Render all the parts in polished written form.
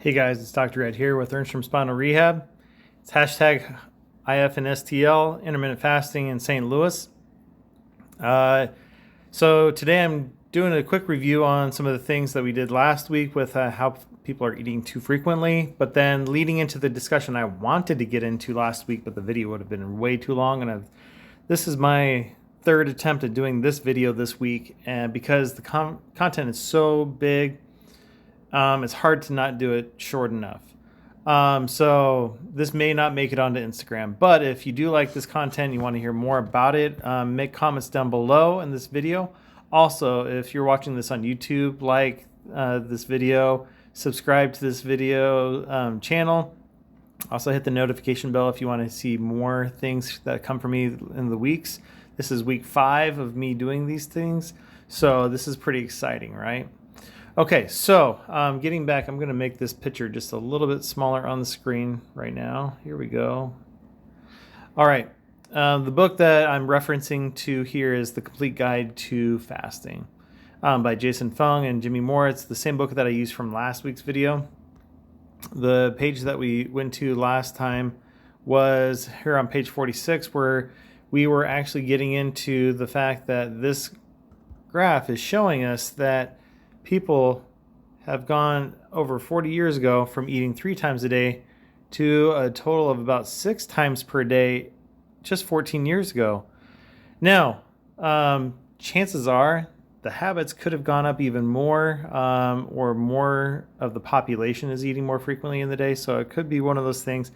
Hey guys, it's Dr. Ed here with Ernstrom Spinal Rehab. It's hashtag IF and STL, intermittent fasting in St. Louis. So today I'm doing a quick review on some of the things that we did last week with how people are eating too frequently, but then leading into the discussion I wanted to get into last week, but the video would have been way too long, and this is my third attempt at doing this video this week, and because the content is so big, it's hard to not do it short enough. So this may not make it onto Instagram, but if you do like this content, you want to hear more about it, make comments down below in this video. Also, if you're watching this on YouTube, like this video, subscribe to this video channel. Also hit the notification bell if you want to see more things that come from me in the weeks. This is week 5 of me doing these things, so this is pretty exciting, right? Okay, so getting back, I'm going to make this picture just a little bit smaller on the screen right now. Here we go. All right, the book that I'm referencing to here is The Complete Guide to Fasting by Jason Fung and Jimmy Moore. It's the same book that I used from last week's video. The page that we went to last time was here on page 46, where we were actually getting into the fact that this graph is showing us that people have gone over 40 years ago from eating 3 times a day to a total of about 6 times per day just 14 years ago. Now, chances are the habits could have gone up even more, or more of the population is eating more frequently in the day, so it could be one of those things.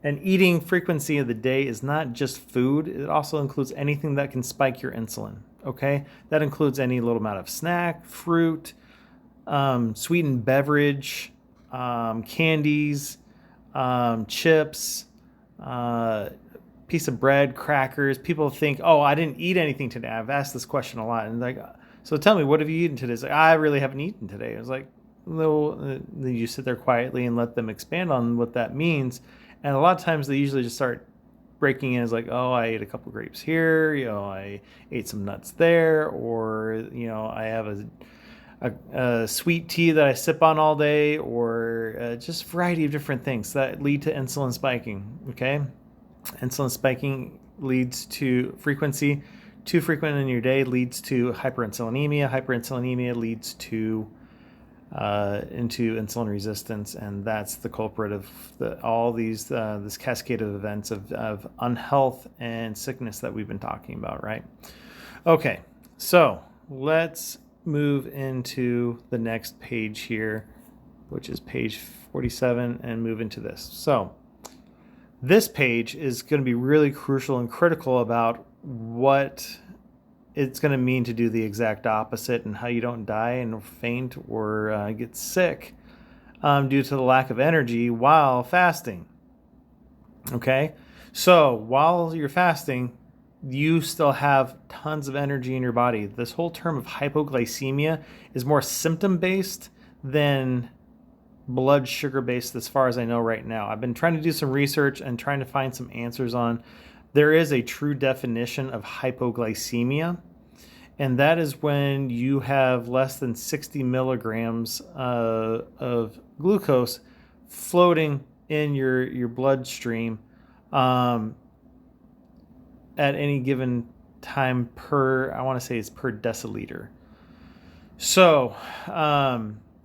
And eating frequency of the day is not just food, it also includes anything that can spike your insulin, okay? That includes any little amount of snack, fruit, sweetened beverage, candies, chips, piece of bread, crackers. People think, oh, I didn't eat anything today. I've asked this question a lot. And like, so tell me, what have you eaten today? It's like, I really haven't eaten today. I was like, no, you sit there quietly and let them expand on what that means. And a lot of times they usually just start breaking in as like, oh, I ate a couple grapes here, I ate some nuts there, or, I have a sweet tea that I sip on all day, or just a variety of different things that lead to insulin spiking, okay? Insulin spiking leads to frequency. Too frequent in your day leads to hyperinsulinemia. Hyperinsulinemia leads to into insulin resistance, and that's the culprit of all these this cascade of events of unhealth and sickness that we've been talking about, right? Okay, so let's move into the next page here, which is page 47, and move into this. So this page is going to be really crucial and critical about what it's going to mean to do the exact opposite, and how you don't die and faint or get sick due to the lack of energy while fasting. Okay, so while you're fasting, you still have tons of energy in your body. This whole term of hypoglycemia is more symptom-based than blood sugar-based as far as I know right now. I've been trying to do some research and trying to find some answers on. There is a true definition of hypoglycemia, and that is when you have less than 60 milligrams of glucose floating in your bloodstream at any given time per, I want to say it's per deciliter. So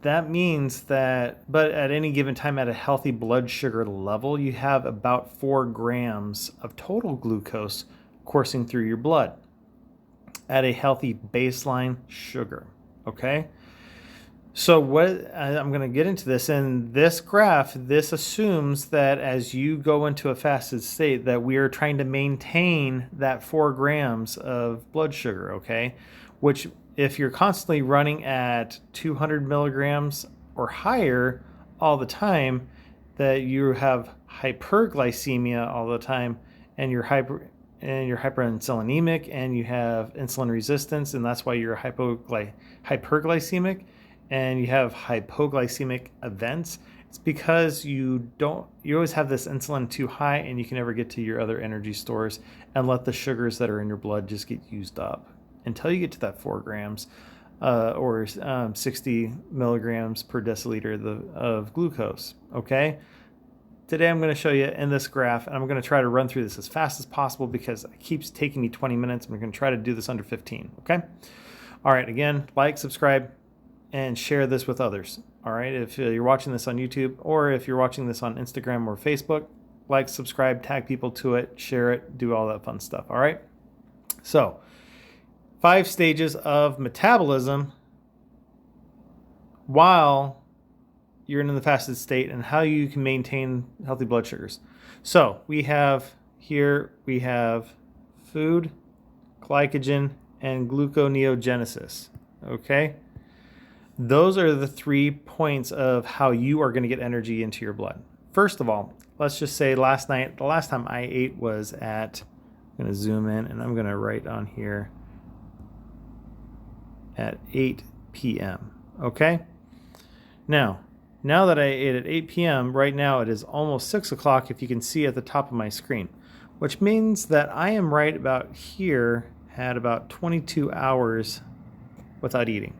that means that, but at any given time at a healthy blood sugar level, you have about 4 grams of total glucose coursing through your blood at a healthy baseline sugar, okay? So what I'm going to get into this, in this graph, this assumes that as you go into a fasted state, that we are trying to maintain that 4 grams of blood sugar, okay? Which, if you're constantly running at 200 milligrams or higher all the time, that you have hyperglycemia all the time, and you're hyperinsulinemic, and you have insulin resistance, and that's why you're hyperglycemic, and you have hypoglycemic events. It's because you always have this insulin too high, and you can never get to your other energy stores and let the sugars that are in your blood just get used up until you get to that 4 grams or 60 milligrams per deciliter of glucose. Okay. Today I'm going to show you in this graph, and I'm going to try to run through this as fast as possible because it keeps taking me 20 minutes. I'm going to try to do this under 15. Okay. All right. Again, like, subscribe, and share this with others. All right. If you're watching this on YouTube or if you're watching this on Instagram or Facebook, like, subscribe, tag people to it, share it, do all that fun stuff. All right. So 5 stages of metabolism while you're in the fasted state and how you can maintain healthy blood sugars. So we have food, glycogen, and gluconeogenesis. Okay. Those are the 3 points of how you are going to get energy into your blood. First of all, let's just say the last time I ate was at, I'm going to zoom in and I'm going to write on here at 8 p.m. Okay. Now that I ate at 8 p.m., right now it is almost 6 o'clock if you can see at the top of my screen, which means that I am right about here at about 22 hours without eating.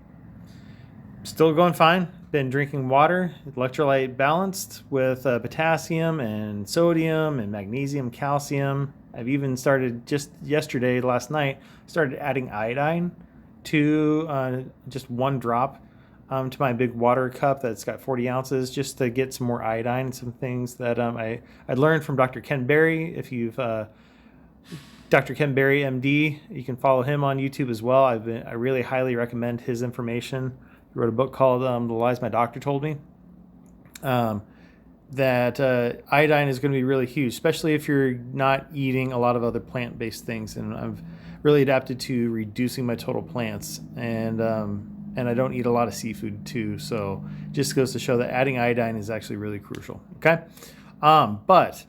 Still going fine. Been drinking water, electrolyte balanced with potassium and sodium and magnesium, calcium. I've even started just yesterday, last night, started adding iodine to just 1 drop to my big water cup that's got 40 ounces just to get some more iodine and some things that I learned from Dr. Ken Berry. If you've Dr. Ken Berry, MD, you can follow him on YouTube as well. I really highly recommend his information. He wrote a book called The Lies My Doctor Told Me. That iodine is going to be really huge, especially if you're not eating a lot of other plant-based things. And I've really adapted to reducing my total plants, and I don't eat a lot of seafood too. So it just goes to show that adding iodine is actually really crucial. Okay, but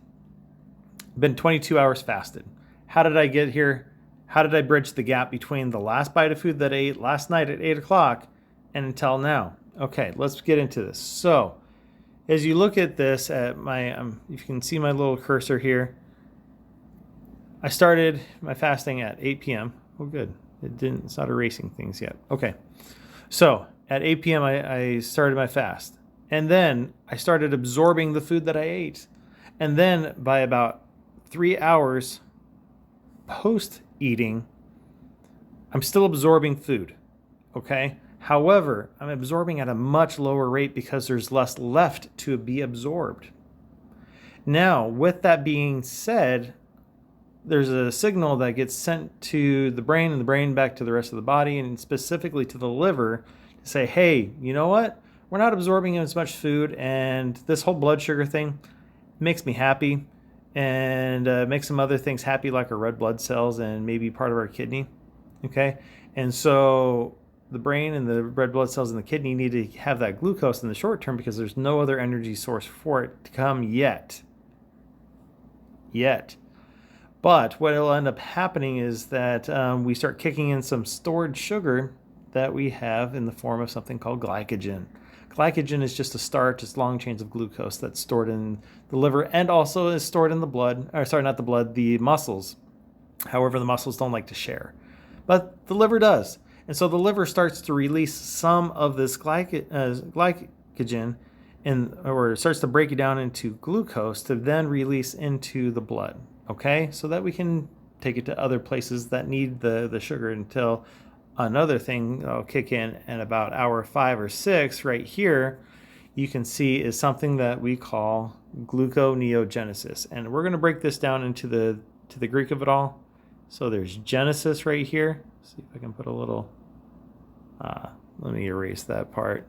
been 22 hours fasted. How did I get here? How did I bridge the gap between the last bite of food that I ate last night at 8 o'clock and until now? Okay, let's get into this. So as you look at this, at my, you can see my little cursor here. I started my fasting at 8 p.m. Oh, good. It's not erasing things yet. Okay. So at 8 p.m. I started my fast, and then I started absorbing the food that I ate. And then by about 3 hours post eating, I'm still absorbing food. Okay. However, I'm absorbing at a much lower rate because there's less left to be absorbed. Now, with that being said, there's a signal that gets sent to the brain and the brain back to the rest of the body, and specifically to the liver, to say, hey, you know what? We're not absorbing as much food, and this whole blood sugar thing makes me happy, and makes some other things happy, like our red blood cells and maybe part of our kidney. Okay? And so the brain and the red blood cells in the kidney need to have that glucose in the short term because there's no other energy source for it to come yet. But what will end up happening is that we start kicking in some stored sugar that we have in the form of something called glycogen. Glycogen is just a starch, it's long chains of glucose that's stored in the liver and also is stored in the blood, or sorry, not the blood, the muscles. However, the muscles don't like to share, but the liver does. And so the liver starts to release some of this glycogen or starts to break it down into glucose to then release into the blood. Okay, so that we can take it to other places that need the sugar until another thing will kick in about hour 5 or 6 right here. You can see is something that we call gluconeogenesis, and we're going to break this down into the Greek of it all. So there's genesis right here. See if I can put a little. Let me erase that part.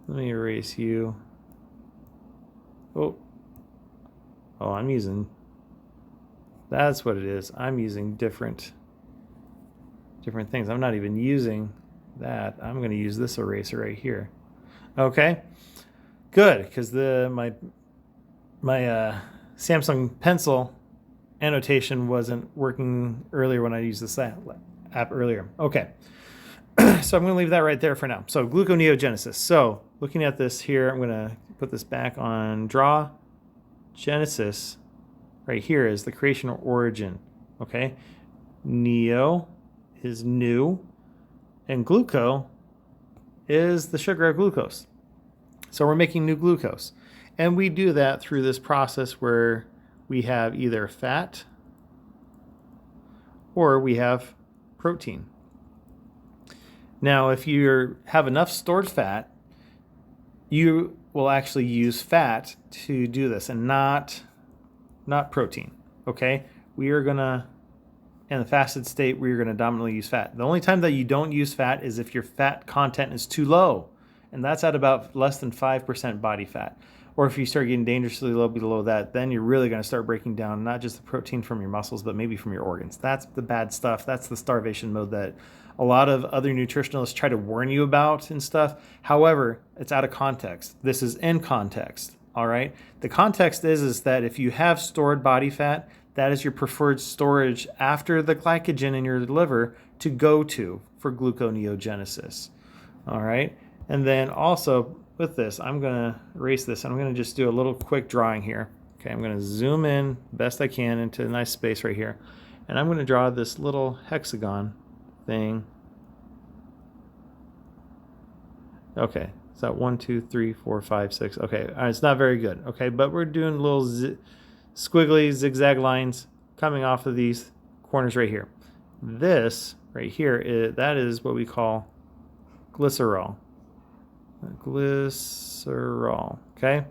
Let me erase you. Oh, I'm using, that's what it is. I'm using different things. I'm not even using that. I'm going to use this eraser right here. Okay, good, because my Samsung Pencil annotation wasn't working earlier when I used this app earlier. Okay, so I'm going to leave that right there for now. So gluconeogenesis. So looking at this here, I'm going to put this back on draw. Genesis right here is the creation or origin. Okay, neo is new, And gluco is the sugar of glucose. So we're making new glucose. And we do that through this process where we have either fat or we have protein. Now, if you have enough stored fat, you will actually use fat to do this and not protein, okay? We are gonna, in the fasted state, we're gonna dominantly use fat. The only time that you don't use fat is if your fat content is too low, and that's at about less than 5% body fat. Or if you start getting dangerously low below that, then you're really gonna start breaking down not just the protein from your muscles, but maybe from your organs. That's the bad stuff. That's the starvation mode that a lot of other nutritionalists try to warn you about and stuff. However, it's out of context. This is in context, all right? The context is that if you have stored body fat, that is your preferred storage after the glycogen in your liver to go to for gluconeogenesis, all right? And then also with this, I'm gonna erase this. I'm gonna just do a little quick drawing here. Okay, I'm gonna zoom in best I can into a nice space right here. And I'm gonna draw this little hexagon thing. Okay, so 1, 2, 3, 4, 5, 6. Okay, it's not very good. Okay, but we're doing little squiggly zigzag lines coming off of these corners right here. This right here, that is what we call glycerol. Glycerol, okay?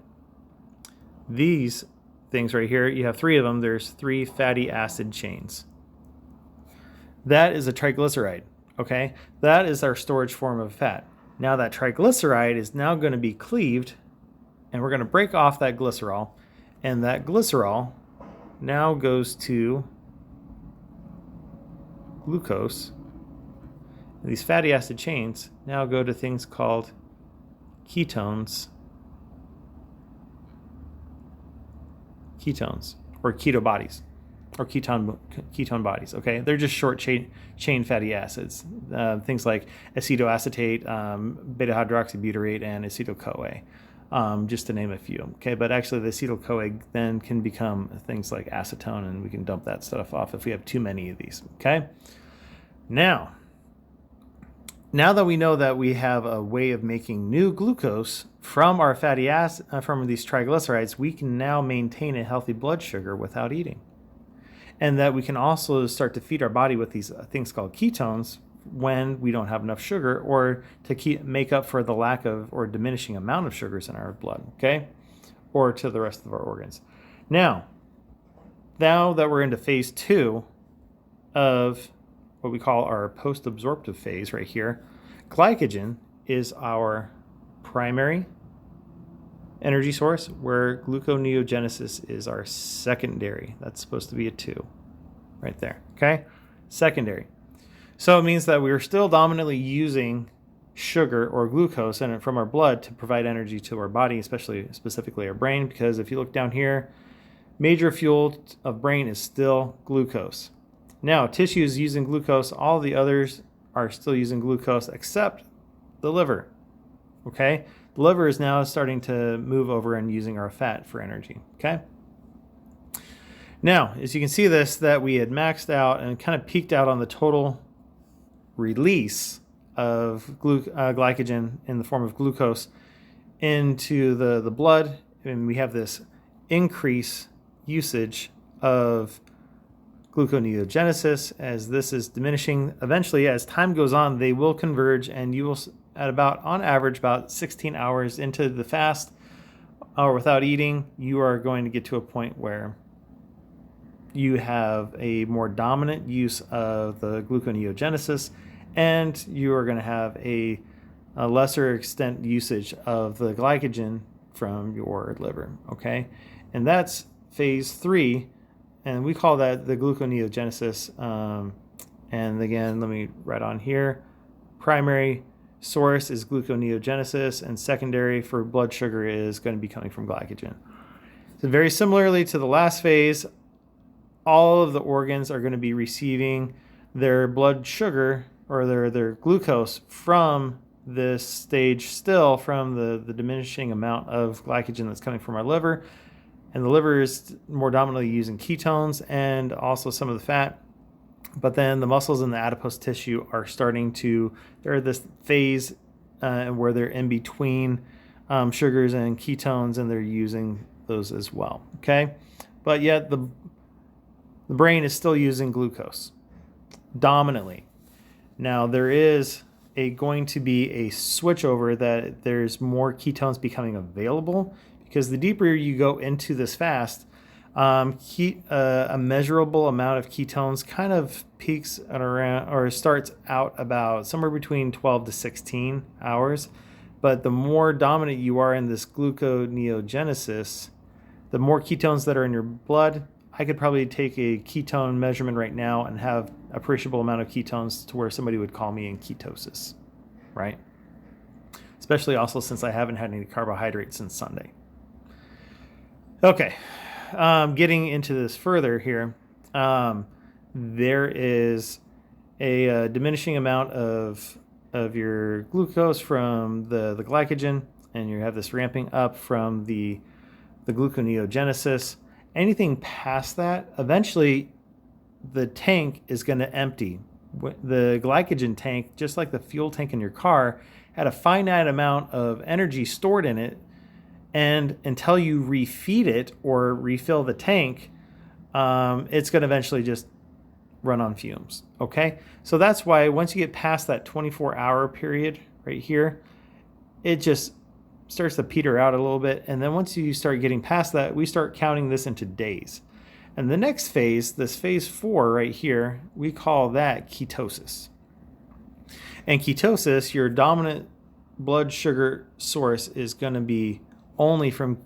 These things right here, you have 3 of them. There's 3 fatty acid chains. That is a triglyceride, okay? That is our storage form of fat. Now that triglyceride is now going to be cleaved, and we're going to break off that glycerol, and that glycerol now goes to glucose. And these fatty acid chains now go to things called ketones or keto bodies or ketone bodies. Okay, they're just short chain fatty acids, things like acetoacetate, beta hydroxybutyrate, and acetyl-CoA, just to name a few. Okay, but actually the acetyl-CoA then can become things like acetone, and we can dump that stuff off if we have too many of these. Okay, now that we know that we have a way of making new glucose from our fatty acid, from these triglycerides, we can now maintain a healthy blood sugar without eating. And that we can also start to feed our body with these things called ketones when we don't have enough sugar, or to make up for the lack of or diminishing amount of sugars in our blood, okay? Or to the rest of our organs. Now that we're into phase 2 of what we call our post-absorptive phase right here, glycogen is our primary energy source, where gluconeogenesis is our secondary. That's supposed to be a 2 right there, okay? Secondary. So it means that we're still dominantly using sugar or glucose in it from our blood to provide energy to our body, specifically our brain, because if you look down here, major fuel of brain is still glucose. Now, tissue is using glucose. All the others are still using glucose except the liver, okay? The liver is now starting to move over and using our fat for energy, okay? Now, as you can see that we had maxed out and kind of peaked out on the total release of glycogen in the form of glucose into the blood, and we have this increase usage of gluconeogenesis. As this is diminishing, eventually as time goes on, they will converge, and you will, at about, on average, about 16 hours into the fast or without eating, you are going to get to a point where you have a more dominant use of the gluconeogenesis, and you are going to have a lesser extent usage of the glycogen from your liver, okay? And that's phase 3, and we call that the gluconeogenesis. And again, let me write on here, primary source is gluconeogenesis, and secondary for blood sugar is going to be coming from glycogen. So very similarly to the last phase, all of the organs are going to be receiving their blood sugar or their glucose from this stage, still from the diminishing amount of glycogen that's coming from our liver. And the liver is more dominantly using ketones and also some of the fat But then the muscles in the adipose tissue are starting to, they're this phase where they're in between sugars and ketones, and they're using those as well. Okay. But yet the brain is still using glucose dominantly. Now there is going to be a switchover that there's more ketones becoming available, because the deeper you go into this fast, a measurable amount of ketones kind of peaks at around, or starts out about somewhere between 12 to 16 hours. But the more dominant you are in this gluconeogenesis, the more ketones that are in your blood. I could probably take a ketone measurement right now and have appreciable amount of ketones to where somebody would call me in ketosis, right? Especially also since I haven't had any carbohydrates since Sunday. Okay, getting into this further here, there is a diminishing amount of your glucose from the glycogen, and you have this ramping up from the gluconeogenesis. Anything past that, eventually the tank is going to empty. The glycogen tank, just like the fuel tank in your car, had a finite amount of energy stored in it, and until you refeed it or refill the tank, it's going to eventually just run on fumes. Okay, so that's why once you get past that 24-hour period right here, it just starts to peter out a little bit. And then once you start getting past that, we start counting this into days. And the next phase, this phase 4 right here, we call that ketosis. And ketosis, your dominant blood sugar source is going to be only from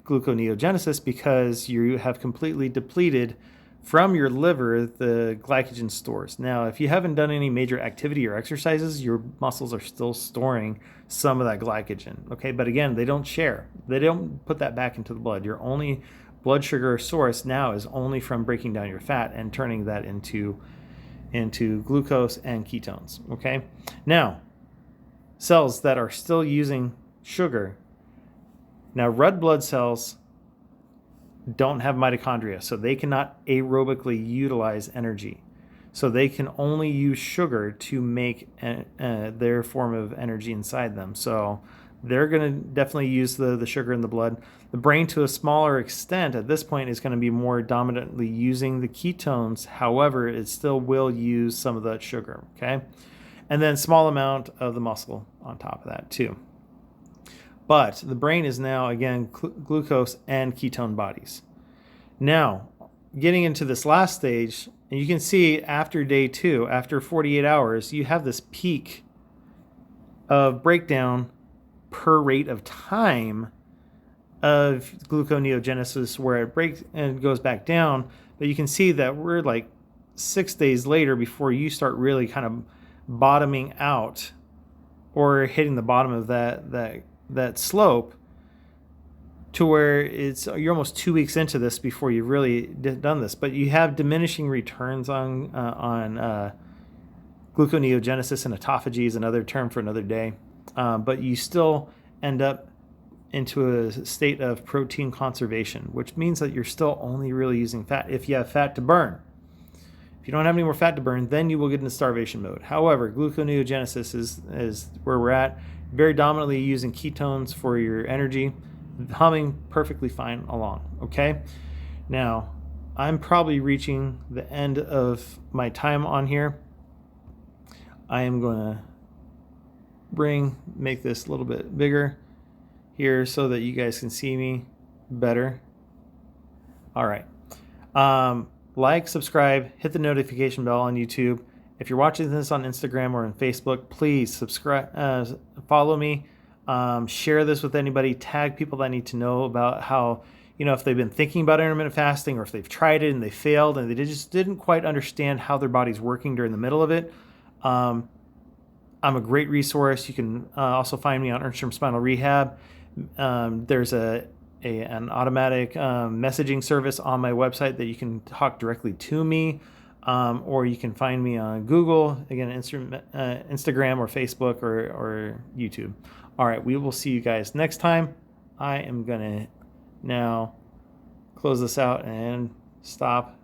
gluconeogenesis, because you have completely depleted from your liver the glycogen stores. Now, if you haven't done any major activity or exercises, your muscles are still storing some of that glycogen. Okay, but again, they don't share. They don't put that back into the blood. Your only blood sugar source now is only from breaking down your fat and turning that into glucose and ketones. Okay, now cells that are still using sugar. Now, red blood cells don't have mitochondria, so they cannot aerobically utilize energy. So they can only use sugar to make their form of energy inside them. So they're going to definitely use the sugar in the blood. The brain, to a smaller extent at this point, is going to be more dominantly using the ketones. However, it still will use some of that sugar, okay? And then small amount of the muscle on top of that too. But the brain is now, again, glucose and ketone bodies. Now, getting into this last stage, and you can see after day 2, after 48 hours, you have this peak of breakdown per rate of time of gluconeogenesis, where it breaks and goes back down. But you can see that we're like 6 days later before you start really kind of bottoming out or hitting the bottom of that slope, to where you're almost 2 weeks into this before you've really done this. But you have diminishing returns on gluconeogenesis, and autophagy is another term for another day. But you still end up into a state of protein conservation, which means that you're still only really using fat if you have fat to burn. If you don't have any more fat to burn, then you will get into starvation mode. However, gluconeogenesis is where we're at, very dominantly using ketones for your energy, humming perfectly fine along, okay? Now, I'm probably reaching the end of my time on here. I am going to make this a little bit bigger here so that you guys can see me better. All right. Like, subscribe, hit the notification bell on YouTube. If you're watching this on Instagram or on Facebook, please subscribe, follow me, share this with anybody, tag people that need to know about how, if they've been thinking about intermittent fasting, or if they've tried it and they failed and they just didn't quite understand how their body's working during the middle of it. I'm a great resource. You can also find me on Ernstrom Spinal Rehab. There's an automatic messaging service on my website that you can talk directly to me, or you can find me on Google, again, Instagram or Facebook or YouTube. All right, we will see you guys next time. I am going to now close this out and stop